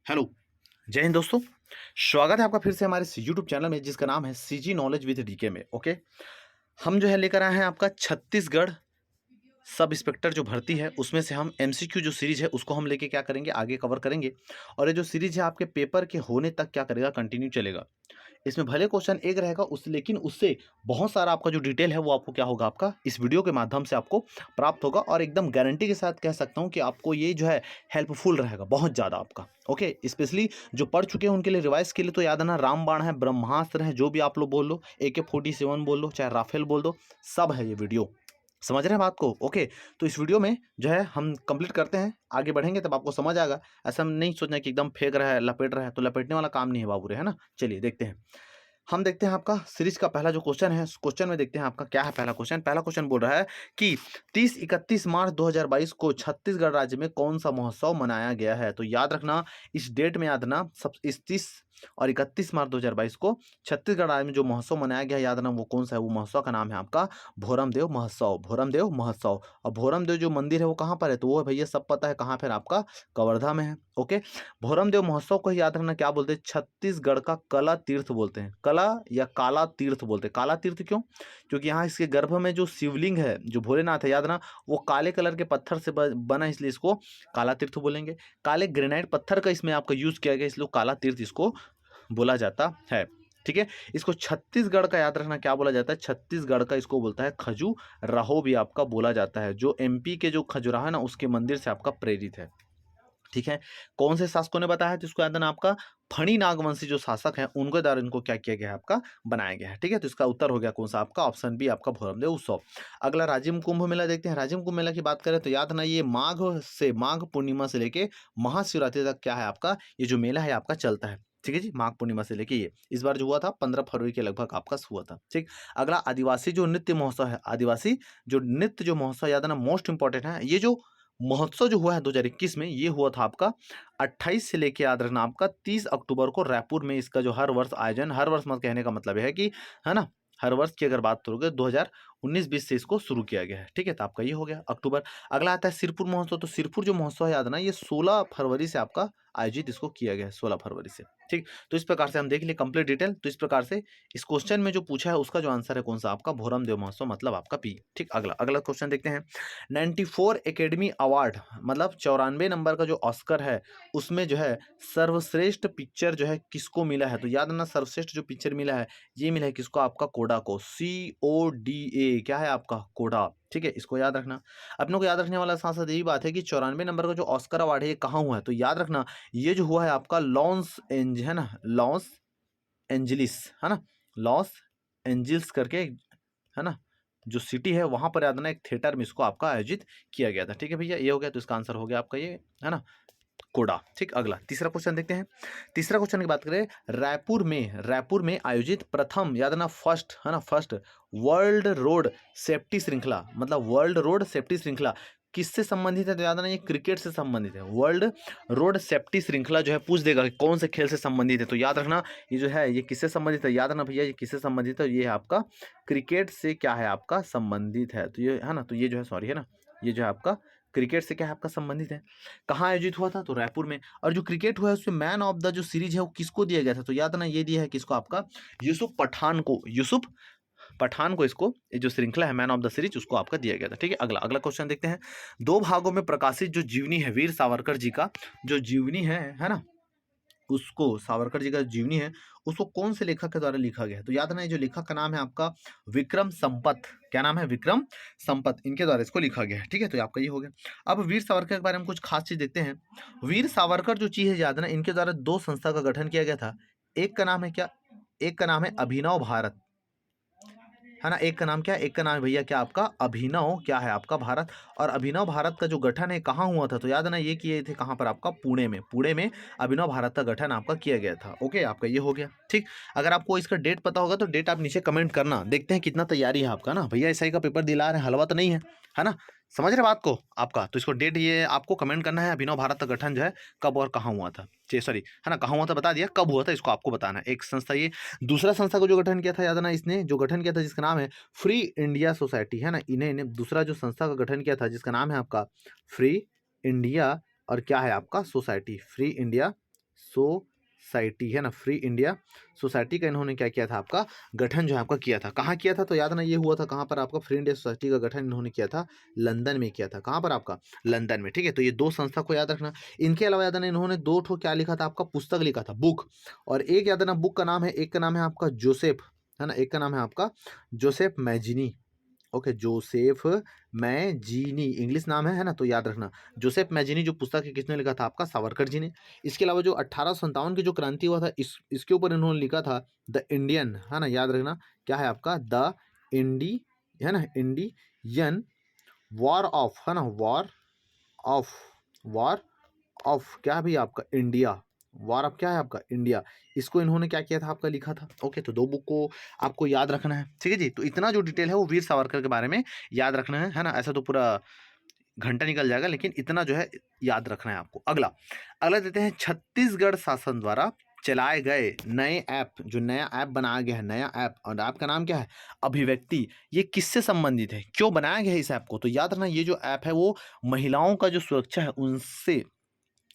Hello. जय हिंद दोस्तों। स्वागत है आपका फिर से हमारे इस यूट्यूब चैनल में जिसका नाम है सीजी नॉलेज विद डीके में। ओके, हम जो है लेकर आए हैं आपका छत्तीसगढ़ सब इंस्पेक्टर जो भर्ती है उसमें से हम एमसीक्यू जो सीरीज है उसको हम लेके क्या करेंगे, आगे कवर करेंगे। और ये जो सीरीज है आपके पेपर के होने तक क्या करेगा, कंटिन्यू चलेगा। इसमें भले क्वेश्चन एक रहेगा उस, लेकिन उससे बहुत सारा आपका जो डिटेल है वो आपको क्या होगा, आपका इस वीडियो के माध्यम से आपको प्राप्त होगा। और एकदम गारंटी के साथ कह सकता हूँ कि आपको ये जो है हेल्पफुल रहेगा बहुत ज़्यादा आपका। ओके, स्पेशली जो पढ़ चुके हैं उनके लिए, रिवाइज के लिए तो याद है ना, रामबाण है, ब्रह्मास्त्र है, जो भी आप लोग बोल लो, AK-47 बोल लो, चाहे राफेल बोल दो, सब है ये वीडियो। समझ रहे हैं बात को? ओके, तो इस वीडियो में जो है हम कंप्लीट करते हैं, आगे बढ़ेंगे तब आपको समझ आएगा। ऐसा नहीं सोचना कि एकदम फेंक रहा है, लपेट रहा है, तो लपेटने वाला काम नहीं है बाबू रे, है ना। चलिए देखते हैं। हम देखते हैं आपका सीरीज का पहला जो क्वेश्चन है, उस क्वेश्चन में देखते हैं आपका क्या है। पहला क्वेश्चन बोल रहा है कि 30-31 मार्च 2022 को छत्तीसगढ़ राज्य में कौन सा महोत्सव मनाया गया है। तो याद रखना, इस डेट में याद रखना, सब इस 30 और 31 मार्च 2022 को छत्तीसगढ़ राज्य में जो महोत्सव मनाया गया है, याद रखना वो कौन सा है। वो महोत्सव का नाम है आपका भोरमदेव महोत्सव। भोरमदेव महोत्सव। और भोरमदेव जो मंदिर है वो कहाँ पर है, तो वो भैया सब पता है कहाँ पर, आपका कवर्धा में है। ओके, भोरमदेव महोत्सव को ही याद रखना क्या बोलते हैं, छत्तीसगढ़ का कला तीर्थ बोलते हैं। कला या काला तीर्थ बोलते हैं। काला तीर्थ क्यों? क्योंकि यहाँ इसके गर्भ में जो शिवलिंग है, जो भोलेनाथ है, याद रखना वो काले कलर के पत्थर से बना है, इसलिए इसको काला तीर्थ बोलेंगे। काले ग्रेनाइट पत्थर का इसमें आपका यूज किया गया, इसलिए काला तीर्थ इसको बोला जाता है। ठीक है, इसको छत्तीसगढ़ का याद रखना क्या बोला जाता है, छत्तीसगढ़ का इसको बोलता है खजुराहो भी आपका बोला जाता है, जो MP के जो खजुराहो है ना उसके मंदिर से आपका प्रेरित है। ठीक है, कौन से शासकों ने बताया है, तो इसको याद रखना आपका फणी नागवंशी जो शासक हैं उनके द्वारा इनको क्या किया गया है, आपका बनाया गया है। ठीक है, तो इसका उत्तर हो गया कौन सा, आपका ऑप्शन बी, आपका भोरमदेव उत्सव। अगला राजिम कुंभ मेला देखते हैं। राजिम कुंभ मेला की बात करें तो याद रखना ये माघ पूर्णिमा से लेके महाशिवरात्रि तक क्या है आपका, ये जो मेला है आपका चलता है। ठीक है जी, माघ पूर्णिमा से लेके ये इस बार जो हुआ था 15 फरवरी के लगभग आपका हुआ था। ठीक, अगला आदिवासी जो नृत्य महोत्सव है, आदिवासी जो नृत्य जो महोत्सव, याद रखना मोस्ट इंपॉर्टेंट है। ये जो महोत्सव जो हुआ है 2021 में, ये हुआ था आपका 28 से लेके याद रखना आपका 30 अक्टूबर को रायपुर में। इसका जो हर वर्ष आयोजन, हर वर्ष मत कहने का मतलब है कि, है ना, हर वर्ष की अगर बात करोगे 2019-20 से इसको शुरू किया गया है। ठीक है, तो आपका ये हो गया अक्टूबर। अगला आता है सिरपुर महोत्सव। तो सिरपुर जो महोत्सव है याद ना, ये 16 फरवरी से आपका आयोजित इसको किया गया है, 16 फरवरी से। ठीक, तो इस प्रकार से हम देख लिए कंप्लीट डिटेल। तो इस प्रकार से इस क्वेश्चन में जो पूछा है उसका जो आंसर है कौन सा, आपका भोरमदेव महोत्सव, मतलब आपका पी। ठीक, अगला अगला क्वेश्चन देखते हैं। 94 एकेडमी अवार्ड, मतलब 94 नंबर का जो ऑस्कर है उसमें जो है सर्वश्रेष्ठ पिक्चर जो है किसको मिला है। तो याद रखना सर्वश्रेष्ठ जो पिक्चर मिला है ये मिला है किसको, आपका कोडा को। CODA क्या है आपका, कोडा। ठीक है, इसको याद रखना। अपनों को याद रखने वाला साथ साथ यही बात है कि 94 नंबर का जो ऑस्कर अवार्ड है ये कहाँ हुआ है, तो याद रखना ये जो हुआ है आपका लॉस एंज, है ना, लॉस एंजलिस, है ना, लॉस एंजल्स करके, है ना, जो सिटी है वहां पर याद ना एक थिएटर में इसको आपका आयोजित किया गया था। ठीक है भैया, ये हो गया, तो इसका आंसर हो गया आपका ये, है ना, कोडा। ठीक, अगला तीसरा क्वेश्चन देखते हैं। तीसरा क्वेश्चन की बात करें, रायपुर में आयोजित प्रथम, याद ना फर्स्ट, है ना, फर्स्ट वर्ल्ड रोड सेफ्टी श्रृंखला, मतलब वर्ल्ड रोड सेफ्टी श्रृंखला किससे संबंधित है, तो याद ना ये क्रिकेट से संबंधित है। वर्ल्ड रोड सेफ्टी श्रृंखला जो है पूछ देगा कि कौन से खेल से संबंधित है, तो याद रखना ये जो है ये किससे संबंधित है, याद रखना भैया ये किससे संबंधित है, ये है आपका क्रिकेट से क्या है आपका संबंधित है। तो ये है ना, तो ये जो है सॉरी, है ना, ये जो है आपका क्रिकेट से क्या है आपका संबंधित है। कहाँ आयोजित हुआ था, तो रायपुर में। और जो क्रिकेट हुआ है उसमें मैन ऑफ द जो सीरीज है वो किसको दिया गया था, तो याद ना ये दिया है किसको, आपका यूसुफ पठान को। यूसुफ पठान को इसको, ये जो श्रृंखला है मैन ऑफ द सीरीज उसको आपका दिया गया था। ठीक है, अगला अगला क्वेश्चन देखते हैं। दो भागों में प्रकाशित जो जीवनी है वीर सावरकर जी का, जो जीवनी है ना, उसको सावरकर जी का जीवनी है उसको कौन से लेखक के द्वारा लिखा गया है, तो याद ना जो लेखक का नाम है आपका विक्रम संपत। क्या नाम है, विक्रम संपत, इनके द्वारा इसको लिखा गया है। ठीक है, तो आपका ये हो गया। अब वीर सावरकर के बारे में कुछ खास चीज देखते हैं। वीर सावरकर जो चीज है याद ना, इनके द्वारा दो संस्था का गठन किया गया था। एक का नाम है क्या, एक का नाम है अभिनव भारत, है ना, एक का नाम क्या, एक का नाम है भैया क्या आपका अभिनव क्या है आपका भारत। और अभिनव भारत का जो गठन है कहाँ हुआ था, तो याद ना ये किए थे कहाँ पर, आपका पुणे में अभिनव भारत का गठन आपका किया गया था। ओके, आपका ये हो गया। ठीक, अगर आपको इसका डेट पता होगा तो डेट आप नीचे कमेंट करना, देखते हैं कितना तैयारी है आपका ना। भैया एसआई का पेपर दिला रहे हैं, हलवा तो नहीं है ना, समझ रहे बात को आपका। तो इसको डेट ये आपको कमेंट करना है, अभिनव भारत का गठन जो है कब और कहाँ हुआ था, सॉरी, है ना, कहाँ हुआ था बता दिया, कब हुआ था इसको आपको बताना है। एक संस्था ये, दूसरा संस्था को जो गठन किया था याद ना, इसने जो गठन किया था जिसका नाम है फ्री इंडिया सोसाइटी, है ना, इन्हें दूसरा जो संस्था का गठन किया था जिसका नाम है आपका फ्री इंडिया, और क्या है आपका सोसाइटी, फ्री इंडिया सोसाइटी, है ना, फ्री इंडिया सोसाइटी का इन्होंने क्या किया था, आपका गठन जो है आपका किया था। कहाँ किया था, तो याद ना, ये हुआ था कहाँ पर आपका, फ्री इंडिया सोसाइटी का गठन इन्होंने किया था लंदन में किया था। कहाँ पर आपका, लंदन में। ठीक है, तो ये दो संस्था को याद रखना। इनके अलावा याद ना, इन्होंने दो ठो क्या लिखा था आपका, पुस्तक लिखा था, बुक। और एक याद ना, बुक का नाम है, एक का नाम है आपका जोसेफ, है ना, एक का नाम है आपका Joseph Mazzini. Okay, Joseph Mazzini English नाम है ना, तो याद रखना। जोसेफ मैजिनी जो पुस्तक है किसने लिखा था, आपका सावरकर जी ने। इसके अलावा जो 1857 की जो क्रांति हुआ था, इसके ऊपर इन्होंने लिखा था द इंडियन, है ना, याद रखना, क्या है आपका, द इंडी, है ना, इंडियन वॉर ऑफ, है ना, ऑफ वॉर ऑफ क्या है भैया आपका, इंडिया, वॉर ऑफ क्या है आपका, इंडिया। इसको इन्होंने क्या किया था, आपका लिखा था। ओके, तो दो बुक को आपको याद रखना है। ठीक है जी, तो इतना जो डिटेल है वो वीर सावरकर के बारे में याद रखना है ना। ऐसा तो पूरा घंटा निकल जाएगा, लेकिन इतना जो है याद रखना है आपको। अगला अगला देते हैं, छत्तीसगढ़ शासन द्वारा चलाए गए नए ऐप, जो नया ऐप बनाया गया है, नया ऐप, और ऐप का नाम क्या है, अभिव्यक्ति। ये किससे संबंधित है, क्यों बनाया गया है इस ऐप को, तो याद रखना, ये जो ऐप है वो महिलाओं का जो सुरक्षा है उनसे,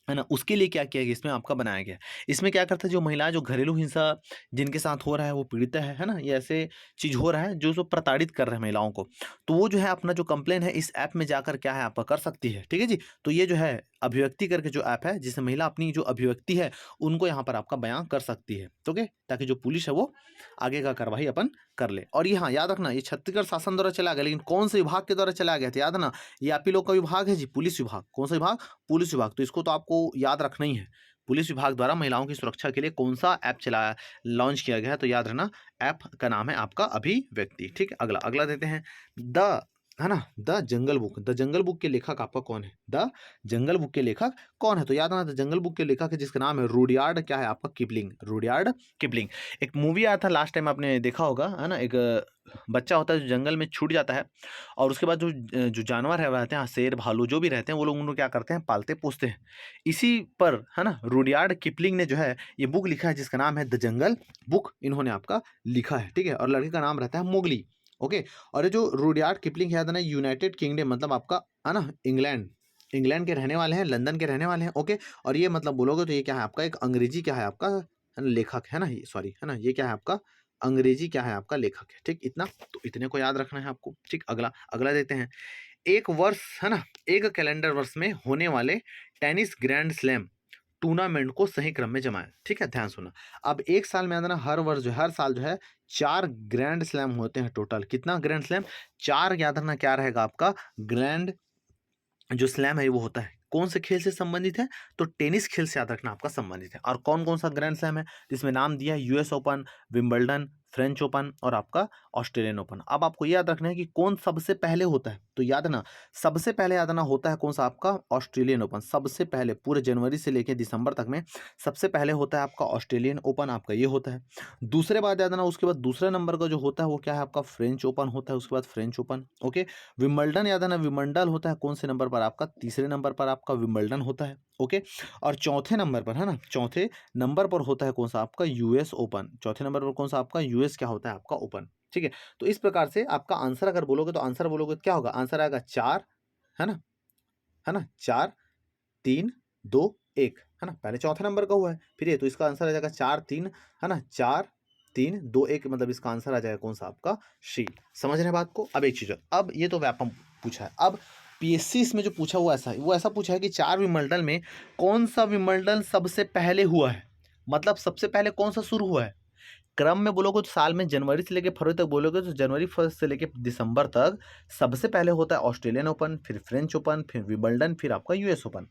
है ना, उसके लिए क्या किया गया, इसमें आपका बनाया गया। इसमें क्या करता है, जो महिलाएं जो घरेलू हिंसा जिनके साथ हो रहा है, वो पीड़िता है ना, ये ऐसे चीज हो रहा है जो सो प्रताड़ित कर रहे हैं महिलाओं को, तो वो जो है अपना जो कंप्लेन है इस ऐप में जाकर क्या है आपका कर सकती है। ठीक है जी, तो ये जो है अभिव्यक्ति करके जो ऐप है, जिससे महिला अपनी जो अभिव्यक्ति है उनको यहाँ पर आपका बयां कर सकती है। तो ओके, ताकि जो पुलिस है वो आगे का कार्रवाई अपन कर ले। और ये हाँ याद रखना, ये छत्तीसगढ़ शासन द्वारा चला गया, लेकिन कौन से विभाग के द्वारा चला गया था, याद ना, ये आप ही लोग का विभाग है जी, पुलिस विभाग। कौन सा विभाग, पुलिस विभाग। तो इसको तो आपको याद रखना ही है, पुलिस विभाग द्वारा महिलाओं की सुरक्षा के लिए कौन सा ऐप चलाया, लॉन्च किया गया है, तो याद रखना, ऐप का नाम है आपका अभिव्यक्ति। ठीक है, अगला अगला देते हैं, द, है ना, the jungle book. The jungle book के लेखक आपका कौन है, द जंगल बुक के लेखक कौन है, तो याद रखना, द जंगल बुक के लेखक है जिसका नाम है रुडयार्ड, क्या है आपका, किपलिंग, रुडयार्ड किपलिंग। एक मूवी आया था लास्ट टाइम, आपने देखा होगा, है ना, एक बच्चा होता है जो जंगल में छूट जाता है, और उसके बाद जो जो जानवर है रहते हैं, शेर भालू जो भी रहते हैं, वो लोग उनको क्या करते हैं, पालते पोसते हैं। इसी पर, है ना, रुडयार्ड किपलिंग ने जो है ये बुक लिखा है जिसका नाम है द जंगल बुक, इन्होंने आपका लिखा है। ठीक है, और लड़के का नाम रहता है मोगली। ओके, और ये जो रुडयार्ड किपलिंग है ना, यूनाइटेड किंगडम, मतलब आपका, है ना, इंग्लैंड, इंग्लैंड के रहने वाले हैं, लंदन के रहने वाले हैं। ओके, और ये मतलब बोलोगे तो ये क्या है आपका, एक अंग्रेजी क्या है आपका, है ना, लेखक, है ना, ये सॉरी, है ना, ये क्या है आपका, अंग्रेजी क्या है आपका, लेखक है। ठीक, इतना तो इतने को याद रखना है आपको। ठीक, अगला अगला देते हैं, एक वर्ष, है ना, एक कैलेंडर वर्ष में होने वाले टेनिस ग्रैंड स्लैम टूर्नामेंट को सही क्रम में जमाएं। ठीक है, ध्यान सुना। अब एक साल में अंदर हर वर्ष जो, हर साल जो है 4 ग्रैंड स्लैम होते हैं टोटल। कितना ग्रैंड स्लैम, 4। याद रखना क्या रहेगा आपका, ग्रैंड जो स्लैम है वो होता है कौन से खेल से संबंधित है, तो टेनिस खेल से याद रखना आपका संबंधित है। और कौन कौन सा ग्रैंड स्लैम है, जिसमें नाम दिया है US open, Wimbledon, French open और आपका ऑस्ट्रेलियन ओपन। अब आपको याद रखना है कि कौन सबसे पहले होता है, तो याद ना, सबसे पहले याद ना होता है कौन सा आपका, ऑस्ट्रेलियन ओपन। सबसे पहले पूरे जनवरी से लेकर दिसंबर तक में सबसे पहले होता है आपका ऑस्ट्रेलियन ओपन, आपका ये होता है। दूसरे बाद याद ना, उसके बाद दूसरे नंबर का जो होता है वो क्या है आपका, फ्रेंच ओपन होता है, उसके बाद फ्रेंच ओपन। ओके, विंबलडन याद है ना, विंबलडन होता है कौन से नंबर पर आपका, तीसरे नंबर पर आपका विंबलडन होता है। ओके, और चौथे नंबर पर, है ना, चौथे नंबर पर होता है कौन सा आपका, यूएस ओपन। चौथे नंबर पर कौन सा आपका, यूएस क्या होता है आपका, ओपन। ठीक है, तो इस प्रकार से आपका आंसर अगर बोलोगे तो आंसर बोलोगे तो क्या होगा, आंसर आएगा 4, है ना, है ना, 4 3 2 1, है ना, पहले चौथे नंबर का हुआ है, फिर ये, तो इसका आंसर आ जाएगा 4 3, है ना, 4 3 2 1, मतलब इसका आंसर आ जाएगा कौन सा आपका, सी। समझ रहे हैं बात को। अब एक चीज, अब ये तो व्यापम पूछा है, अब पीएससी इसमें जो पूछा हुआ ऐसा, वो ऐसा पूछा है कि 4 विमंडल में कौन सा विमंडल सबसे पहले हुआ है, मतलब सबसे पहले कौन सा शुरू हुआ है। क्रम में बोलोगे तो साल में जनवरी से लेकर फरवरी तक बोलोगे तो जनवरी फर्स्ट से लेकर दिसंबर तक सबसे पहले होता है ऑस्ट्रेलियन ओपन, फिर फ्रेंच ओपन, फिर विंबलडन, फिर आपका यूएस ओपन।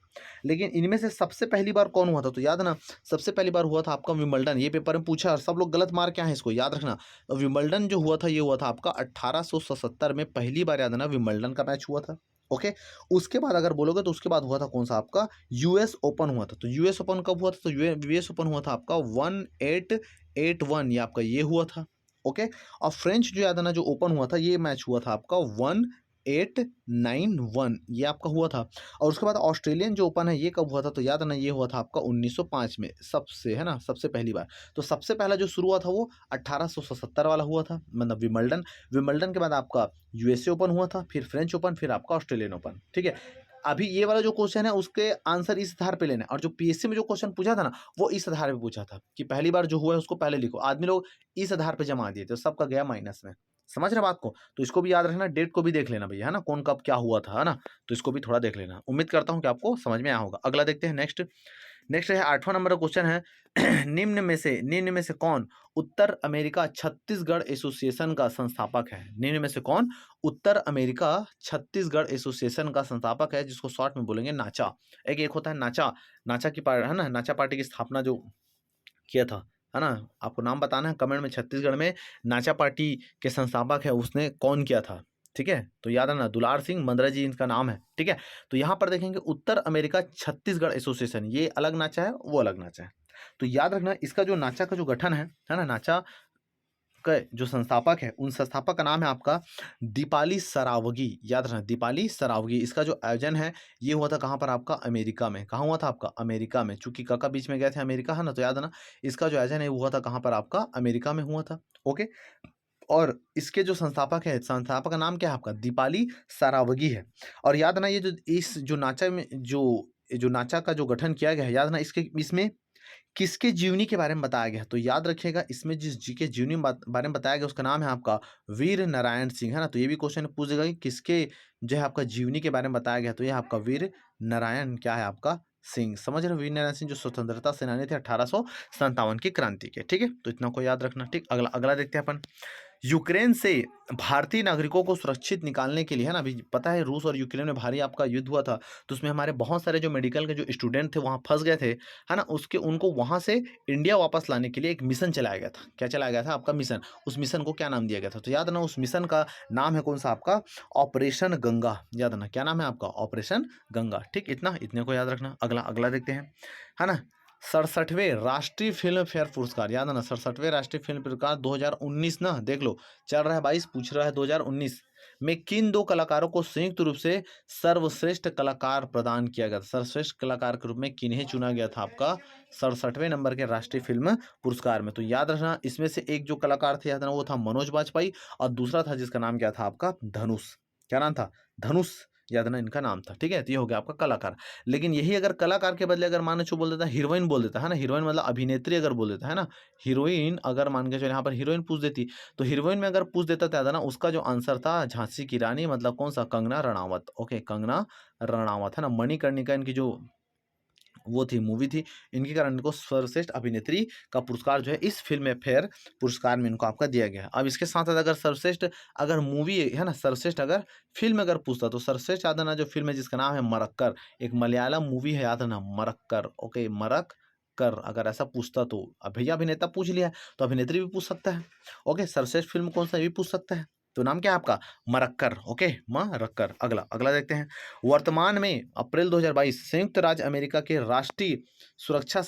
लेकिन इनमें से सबसे पहली बार कौन हुआ था, तो याद ना, सबसे पहली बार हुआ था आपका विंबलडन। ये पेपर में पूछा और सब लोग गलत मार क्या है, इसको याद रखना। विंबलडन जो हुआ था ये हुआ था आपका 1877 में, पहली बार याद ना विंबलडन का मैच हुआ था। ओके, उसके बाद अगर बोलोगे तो उसके बाद हुआ था कौन सा आपका, यूएस ओपन हुआ था। तो यूएस ओपन कब हुआ था, तो यूएस ओपन हुआ था आपका 1881, ये आपका ये हुआ था। ओके, और फ्रेंच जो याद है ना जो ओपन हुआ था, ये मैच हुआ था आपका 1891, ये आपका हुआ था। और उसके बाद ऑस्ट्रेलियन जो ओपन है ये कब हुआ था, तो याद है ना ये हुआ था आपका 1905 में, सबसे, है ना, सबसे पहली बार। तो सबसे पहला जो शुरू हुआ था वो 1877 वाला हुआ था, मतलब विंबलडन। विंबलडन के बाद आपका यूएसए ओपन हुआ था, फिर फ्रेंच ओपन, फिर आपका ऑस्ट्रेलियन ओपन। ठीक है, अभी ये वाला जो क्वेश्चन है उसके आंसर इस आधार पे लेना है, और जो पीएससी में जो क्वेश्चन पूछा था ना वो इस आधार पे पूछा था कि पहली बार जो हुआ है उसको पहले लिखो। आदमी लोग इस आधार पे जमा दिए थे, सबका गया माइनस में। समझ रहे बात को? तो इसको भी याद रखना, डेट को भी देख लेना भैया, है ना, कौन कब क्या हुआ था, है ना। तो इसको भी थोड़ा देख लेना। उम्मीद करता हूँ कि आपको समझ में आया होगा। अगला देखते हैं। नेक्स्ट नेक्स्ट है 8वां नंबर का क्वेश्चन है निम्न में से कौन उत्तर अमेरिका छत्तीसगढ़ एसोसिएशन का संस्थापक है? निम्न में से कौन उत्तर अमेरिका छत्तीसगढ़ एसोसिएशन का संस्थापक है, जिसको शॉर्ट में बोलेंगे नाचा। एक होता है नाचा, नाचा की पार्टी, है ना, नाचा पार्टी की स्थापना जो किया था, है ना, आपको नाम बताना है कमेंट में। छत्तीसगढ़ में नाचा पार्टी के संस्थापक है उसने कौन किया था? ठीक है, तो याद रखना, दुलार सिंह मंदरा जी इनका नाम है। ठीक है, तो यहाँ पर देखेंगे उत्तर अमेरिका छत्तीसगढ़ एसोसिएशन, ये अलग नाचा है, वो अलग नाचा है। तो याद रखना इसका जो नाचा का जो गठन है ना, नाचा का जो संस्थापक है उन संस्थापक का नाम है आपका दीपाली सरावगी। याद रखना, दीपाली सरावगी। इसका जो आयोजन है ये हुआ था कहाँ पर? आपका अमेरिका में। कहाँ हुआ था? आपका अमेरिका में। चूंकि काका बीच में गए थे अमेरिका, है ना, तो याद है ना, इसका जो आयोजन है वो हुआ था कहाँ पर? आपका अमेरिका में हुआ था। ओके, और इसके जो संस्थापक है, संस्थापक का नाम क्या है? आपका दीपाली सरावगी है। और याद है ना, ये जो इस जो नाचा में जो नाचा का जो गठन किया गया है, याद है ना, इसमें किसके जीवनी के बारे में बताया गया है? तो याद रखिएगा, इसमें जिस जी के जीवनी बारे में बताया गया उसका नाम है आपका वीर नारायण सिंह, है ना। तो ये भी क्वेश्चन पूछ देगा कि किसके जो है आपका जीवनी के बारे में बताया गया, तो ये आपका वीर नारायण क्या है? आपका सिंह। समझ रहे हो? वीर नारायण सिंह जो स्वतंत्रता सेनानी थे 1857 की क्रांति के। ठीक है, तो इतना को याद रखना। ठीक, अगला अगला देखते हैं अपन। यूक्रेन से भारतीय नागरिकों को सुरक्षित निकालने के लिए, है ना, अभी पता है रूस और यूक्रेन में भारी आपका युद्ध हुआ था, तो उसमें हमारे बहुत सारे जो मेडिकल के जो स्टूडेंट थे वहाँ फंस गए थे, है ना, उसके उनको वहाँ से इंडिया वापस लाने के लिए एक मिशन चलाया गया था। क्या चलाया गया था? आपका मिशन। उस मिशन को क्या नाम दिया गया था? तो याद ना, उस मिशन का नाम है कौन सा? आपका ऑपरेशन गंगा। याद ना, क्या नाम है आपका? ऑपरेशन गंगा। ठीक, इतने को याद रखना। अगला अगला देखते हैं, है ना। 67वें राष्ट्रीय फिल्म फेयर पुरस्कार, याद है ना, 67वें राष्ट्रीय फिल्म पुरस्कार 2019 ना, देख लो, चल रहा है 22, पूछ रहा है 2019 में किन दो कलाकारों को संयुक्त रूप से सर्वश्रेष्ठ कलाकार प्रदान किया गया था? सर्वश्रेष्ठ कलाकार के रूप में किन्हें चुना गया था आपका 67वें नंबर के राष्ट्रीय फिल्म पुरस्कार में? तो याद रखना, इसमें से एक जो कलाकार थे, याद ना, वो था मनोज बाजपेयी, और दूसरा था जिसका नाम क्या था? आपका धनुष। क्या नाम था? धनुष। याद ना, इनका नाम था। ठीक है, तो ये हो गया आपका कलाकार। लेकिन यही अगर कलाकार के बदले अगर मान चो बोल देता हीरोइन बोल देता, है ना, हीरोइन मतलब अभिनेत्री अगर बोल देता, है ना, हीरोइन अगर मान के चलो यहाँ पर हीरोइन पूछ देती, तो हीरोइन में अगर पूछ देता तो याद है ना, उसका जो आंसर था झांसी की रानी, मतलब कौन सा? कंगना रणावत। ओके, कंगना रणावत, है ना। मणिकर्णिका इनकी जो वो थी, मूवी थी, इनके कारण इनको सर्वश्रेष्ठ अभिनेत्री का पुरस्कार जो है इस फिल्म फेयर पुरस्कार में इनको आपका दिया गया है। अब इसके साथ साथ अगर सर्वश्रेष्ठ अगर मूवी है ना, सर्वश्रेष्ठ अगर फिल्म अगर पूछता, तो सर्वश्रेष्ठ याद है ना, जो फिल्म है जिसका नाम है मरक्कर, एक मलयालम मूवी है, याद है ना, मरक्कर। ओके, मरक्कर अगर ऐसा पूछता तो, अब भैया अभिनेता पूछ लिया तो अभिनेत्री भी पूछ सकता है। ओके, सर्वश्रेष्ठ फिल्म कौन सा, ये भी पूछ सकता है। तो नाम क्या है आपका? मरक्कर। ओके, मरक्कर। अगला अगला देखते हैं। वर्तमान में अप्रैल 2022 संयुक्त राज्य अमेरिका के राष्ट्रीय सुरक्षा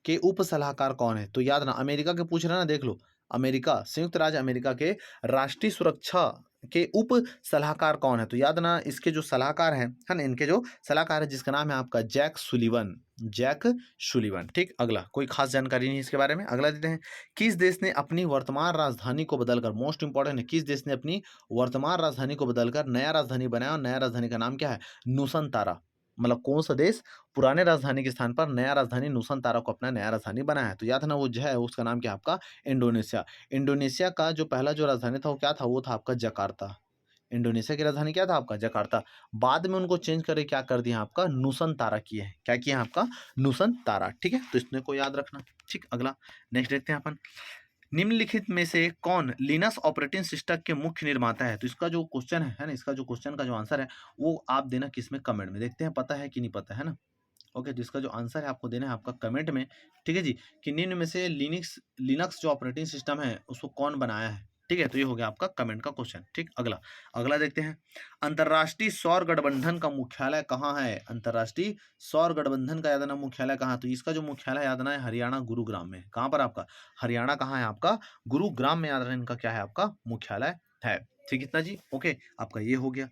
के उप सलाहकार कौन है? तो याद ना, अमेरिका के पूछ रहे हैं ना, देख लो, अमेरिका, संयुक्त राज्य अमेरिका के राष्ट्रीय सुरक्षा के उप सलाहकार कौन है? तो याद ना, इसके जो सलाहकार हैं, है ना, इनके जो सलाहकार है जिसका नाम है आपका जैक सुलिवन। Jake Sullivan. ठीक, अगला कोई खास जानकारी नहीं इसके बारे में। अगला देते हैं। किस देश ने अपनी वर्तमान राजधानी को बदलकर, मोस्ट इंपॉर्टेंट है, किस देश ने अपनी वर्तमान राजधानी को बदलकर नया राजधानी बनाया, और नया राजधानी का नाम क्या है? नूसनतारा। मतलब कौन सा देश पुराने राजधानी के स्थान पर नया राजधानी नूसनतारा को अपना नया राजधानी बनाया है? तो याद है ना, वो जो है उसका नाम क्या है? आपका इंडोनेशिया। इंडोनेशिया का जो पहला जो राजधानी था वो क्या था? वो था आपका जकार्ता। इंडोनेशिया की राजधानी क्या था? आपका जकार्ता। बाद में उनको चेंज करके क्या कर दिया? आपका नूसनतारा किए हैं। क्या किया है? आपका नूसनतारा। ठीक है, तो इसने को याद रखना। ठीक, अगला नेक्स्ट देखते हैं अपन। निम्नलिखित में से कौन लिनक्स ऑपरेटिंग सिस्टम के मुख्य निर्माता है? तो इसका जो क्वेश्चन है ना, इसका जो क्वेश्चन का जो आंसर है वो आप देना किसमें? कमेंट में। देखते हैं पता है कि नहीं पता, है ना। ओके, तो इसका जो आंसर है आपको देना है आपका कमेंट में। ठीक है जी, कि निम्न में से लिनक्स जो ऑपरेटिंग सिस्टम है उसको कौन बनाया है? ठीक है, तो ये हो गया आपका कमेंट का क्वेश्चन। ठीक, अगला अगला देखते हैं। अंतर्राष्ट्रीय सौर गठबंधन का मुख्यालय कहाँ है? अंतर्राष्ट्रीय सौर गठबंधन का याद ना मुख्यालय कहाँ? तो इसका जो मुख्यालय याद ना है हरियाणा गुरुग्राम में। कहाँ पर आपका? हरियाणा कहाँ है आपका? गुरुग्राम में। याद रखना, इनका क्या है? आपका मुख्यालय है। ठीक, इतना जी। ओके, आपका ये हो गया।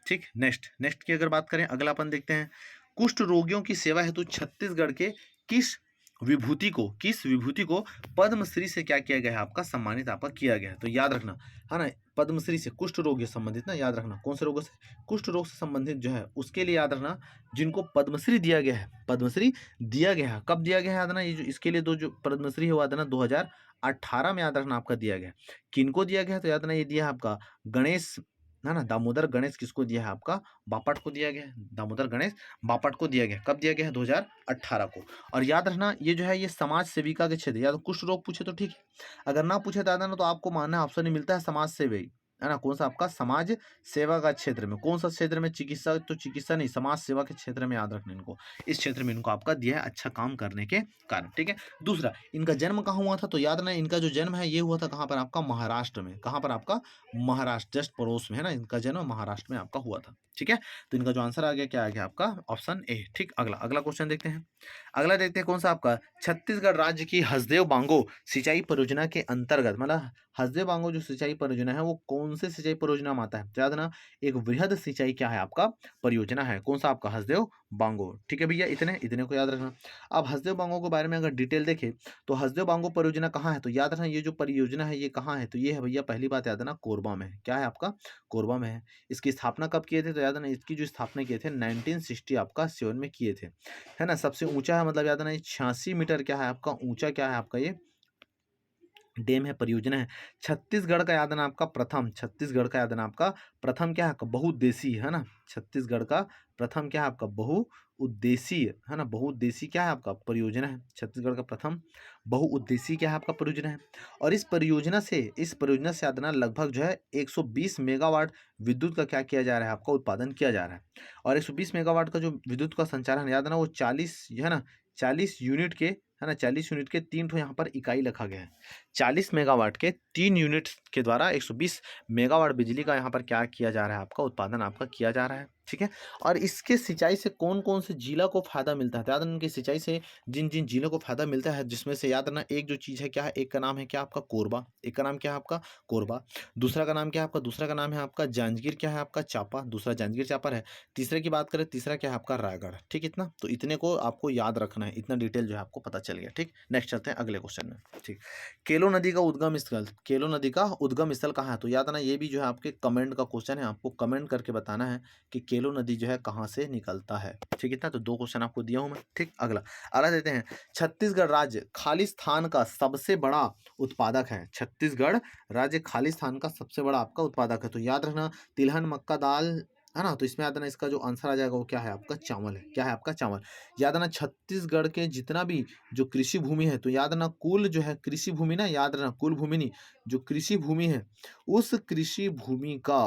ठीक, नेक्स्ट नेक्स्ट की अगर बात करें, अगला अपन देखते हैं। कुष्ठ रोगियों की सेवा हेतु छत्तीसगढ़ के किस विभूति को पद्मश्री से क्या किया गया है? आपका सम्मानित आपका किया गया है। तो याद रखना, है ना, पद्मश्री से कुष्ठ रोग से संबंधित ना, याद रखना कौन से रोगों से, कुष्ठ रोग से संबंधित जो है उसके लिए याद रखना जिनको पद्मश्री दिया गया है, पद्मश्री दिया गया है, कब दिया गया है याद रखना, ये जो इसके लिए जो पद्मश्री हुआ था ना 2018 में याद रखना आपका दिया गया। किनको दिया गया है तो याद रखना ये दिया है आपका गणेश है ना, दामोदर गणेश किसको दिया है आपका, बापट को दिया गया है, दामोदर गणेश बापट को दिया गया। कब दिया गया है 2018 को। और याद रखना ये जो है ये समाज सेविका के क्षेत्र, या तो कुष्ठ रोग पूछे तो ठीक है, अगर ना पूछे तो याद रखना तो आपको मानना ऑप्शन ही मिलता है समाज सेवी है ना, कौन सा आपका समाज सेवा का क्षेत्र में, कौन सा क्षेत्र में, चिकित्सा तो चिकित्सा नहीं, समाज सेवा के क्षेत्र में याद रखना इनको, इस क्षेत्र में इनको आपका दिया है अच्छा काम करने के कारण, ठीक है। दूसरा इनका जन्म कहाँ हुआ था तो याद रखना इनका जो जन्म है ये हुआ था कहाँ पर आपका, महाराष्ट्र में, कहाँ पर आपका, महाराष्ट्र, जस्ट पड़ोस में है ना, इनका जन्म महाराष्ट्र में आपका हुआ था, ठीक है। तो इनका जो आंसर आ गया क्या आ गया आपका, ऑप्शन ए, ठीक। अगला अगला क्वेश्चन देखते हैं, अगला देखते हैं कौन सा आपका, छत्तीसगढ़ राज्य की हसदेव बांगो सिंचाई परियोजना के अंतर्गत, मतलब हसदेव बांगो जो सिंचाई परियोजना है वो कौन से सिंचाई परियोजना में आता है, याद ना एक वृहद सिंचाई क्या है आपका परियोजना है, कौन सा आपका हसदेव बांगो, ठीक है भैया, इतने इतने को याद रखना। अब हसदेव बांगो के बारे में अगर डिटेल देखें तो हसदेव बांगो परियोजना कहाँ है तो याद रखना ये जो परियोजना है ये कहाँ है तो ये है भैया, पहली बात याद रखना कोरबा में है, क्या है आपका, कोरबा में है। इसकी स्थापना कब किए थे तो याद रखना इसकी जो स्थापना किए थे 1960 आपका 7 में किए थे, है ना। सबसे ऊंचा है मतलब याद रखना 86 मीटर क्या है आपका ऊंचा, क्या है आपका ये डैम है, परियोजना है। छत्तीसगढ़ का याद ना आपका प्रथम, छत्तीसगढ़ का याद ना आपका प्रथम क्या है आपका बहुउद्देशीय, है ना, छत्तीसगढ़ का प्रथम क्या है आपका बहुउद्देशीय, है ना, बहुउद्देशीय क्या है आपका परियोजना है, छत्तीसगढ़ का प्रथम बहुउद्देशीय क्या है आपका परियोजना है। और इस परियोजना से याद ना लगभग जो है 120 मेगावाट विद्युत का क्या किया जा रहा है आपका उत्पादन किया जा रहा है। और 120 मेगावाट का जो विद्युत का संचालन याद ना वो 40 है ना 40 यूनिट के, है ना, 40 यूनिट के 3 यहाँ पर इकाई रखा गया है, 40 मेगावाट के 3 यूनिट के द्वारा 120 मेगावाट बिजली का यहाँ पर क्या किया जा रहा है आपका उत्पादन आपका किया जा रहा है, ठीक है। और इसके सिंचाई से कौन कौन से जिला को फायदा मिलता है तो याद रखना इनकी सिंचाई से जिन जिन जिलों को फायदा मिलता है जिसमें से याद रखना एक जो चीज़ है क्या है, एक का नाम है क्या आपका कोरबा, एक का नाम क्या है आपका कोरबा, दूसरा का नाम क्या है आपका, दूसरा का नाम है आपका जांजगीर क्या है आपका चांपा, दूसरा जांजगीर चांपा है। तीसरे की बात करें तीसरा क्या है आपका रायगढ़, ठीक। इतना तो इतने को आपको याद रखना है, इतना डिटेल जो है आपको पता चल गया, ठीक। नेक्स्ट चलते हैं अगले क्वेश्चन में, ठीक। केलो नदी का उद्गम स्थल, केलो नदी का उद्गम स्थल कहाँ है तो याद आना ये भी जो है आपके कमेंट का क्वेश्चन है, आपको कमेंट करके बताना है कि केलो नदी जो है कहाँ से निकलता है, ठीक। इतना तो 2 क्वेश्चन आपको दिया हूँ मैं, ठीक। अगला अगला देते हैं, छत्तीसगढ़ राज्य खालिस्तान का सबसे बड़ा उत्पादक है, छत्तीसगढ़ राज्य खालिस्तान का सबसे बड़ा आपका उत्पादक है तो याद रखना तिलहन मक्का दाल, है ना। तो इसमें याद रखना इसका जो आंसर आ जाएगा वो क्या है आपका चावल है, क्या है आपका चावल। याद रखना छत्तीसगढ़ के जितना भी जो कृषि भूमि है तो याद रखना कुल जो है कृषि भूमि ना, याद रखना कुल भूमि नहीं, जो कृषि भूमि है उस कृषि भूमि का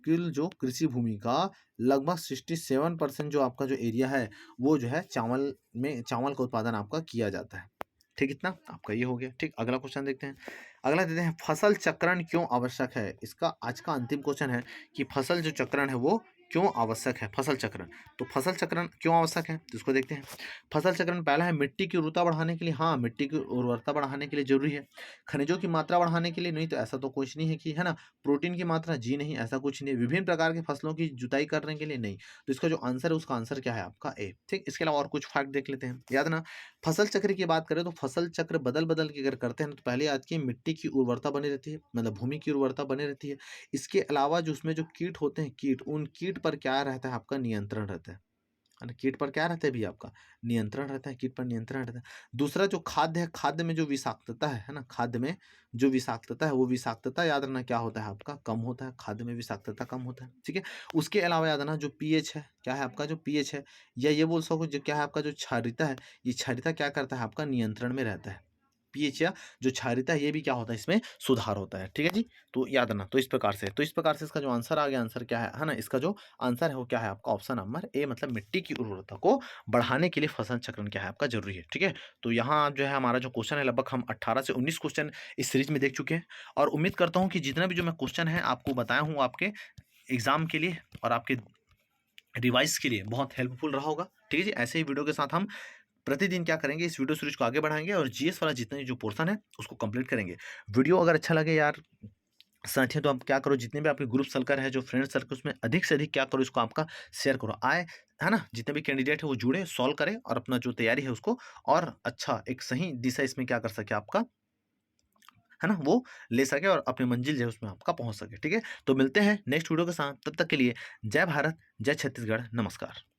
कुल जो कृषि भूमि का लगभग 67% जो आपका जो एरिया है वो जो है चावल में, चावल का उत्पादन आपका किया जाता है, ठीक। इतना आपका ये हो गया, ठीक। अगला क्वेश्चन देखते हैं, अगला देते हैं फसल चक्रण क्यों आवश्यक है, इसका आज का अंतिम क्वेश्चन है कि फसल जो चक्रण है वो क्यों आवश्यक है, फसल चक्रण। तो फसल चक्रण क्यों आवश्यक है तो इसको देखते हैं। फसल चक्रण पहला है मिट्टी की उर्वरता बढ़ाने के लिए, हाँ मिट्टी की उर्वरता बढ़ाने के लिए जरूरी है। खनिजों की मात्रा बढ़ाने के लिए, नहीं तो ऐसा तो कुछ नहीं है कि, है ना, प्रोटीन की मात्रा, जी नहीं, ऐसा कुछ नहीं है। विभिन्न प्रकार के फसलों की जुताई करने के लिए, नहीं। तो इसका जो आंसर है उसका आंसर क्या है आपका ए, ठीक। इसके अलावा और कुछ फैक्ट देख लेते हैं, याद ना फसल चक्र की बात करें तो फसल चक्र बदल बदल के अगर करते हैं तो पहले याद की मिट्टी की उर्वरता बनी रहती है, मतलब भूमि की उर्वरता बनी रहती है। इसके अलावा जो उसमें जो कीट होते हैं, कीट, उन कीट पर क्या रहता है आपका नियंत्रण रहता है ना, कीट पर क्या रहता है भी आपका नियंत्रण रहता है, कीट पर नियंत्रण रहता है। दूसरा जो खाद्य है, खाद्य में जो विषाक्तता है ना, खाद्य में जो विषाक्तता है वो विषाक्तता याद रखना क्या होता है आपका कम होता है, खाद्य में विषाक्तता कम होता है, ठीक है। उसके अलावा याद रखना जो पीएच है, क्या है आपका जो पीएच है, या ये बोल सको जो क्या है आपका जो क्षारीयता है, ये क्षारीयता क्या करता है आपका नियंत्रण में रहता है। पीएच या जो क्षारीयता है ये भी क्या होता है इसमें सुधार होता है, ठीक है जी। तो याद रखना तो इस प्रकार से, तो इस प्रकार से इसका जो आंसर आ गया, आंसर क्या है ना, इसका जो आंसर है वो क्या है आपका ऑप्शन नंबर ए, मतलब मिट्टी की उर्वरता को बढ़ाने के लिए फसल चक्रण क्या है आपका जरूरी है, ठीक है। तो यहाँ जो है हमारा जो क्वेश्चन है लगभग हम 18 से 19 क्वेश्चन इस सीरीज में देख चुके हैं और उम्मीद करता हूँ कि जितना भी जो मैं क्वेश्चन है आपको बताया हूँ आपके एग्जाम के लिए और आपके रिवाइज के लिए बहुत हेल्पफुल रहा होगा, ठीक है जी। ऐसे ही वीडियो के साथ हम प्रतिदिन क्या करेंगे, इस वीडियो सीरीज को आगे बढ़ाएंगे और जीएस वाला जितने जो पोर्शन है उसको कंप्लीट करेंगे। वीडियो अगर अच्छा लगे यार साथियों तो आप क्या करो, जितने भी आपके ग्रुप सर्कल है, जो फ्रेंड सर्कल, उसमें अधिक से अधिक क्या करो, इसको आपका शेयर करो, आए, है ना, जितने भी कैंडिडेट है वो जुड़े, सॉल्व करें और अपना जो तैयारी है उसको और अच्छा एक सही दिशा इसमें क्या कर सके आपका है ना, वो ले सके और अपनी मंजिल जो है उसमें आपका पहुँच सके, ठीक है? तो मिलते हैं नेक्स्ट वीडियो के साथ, तब तक के लिए जय भारत, जय छत्तीसगढ़, नमस्कार।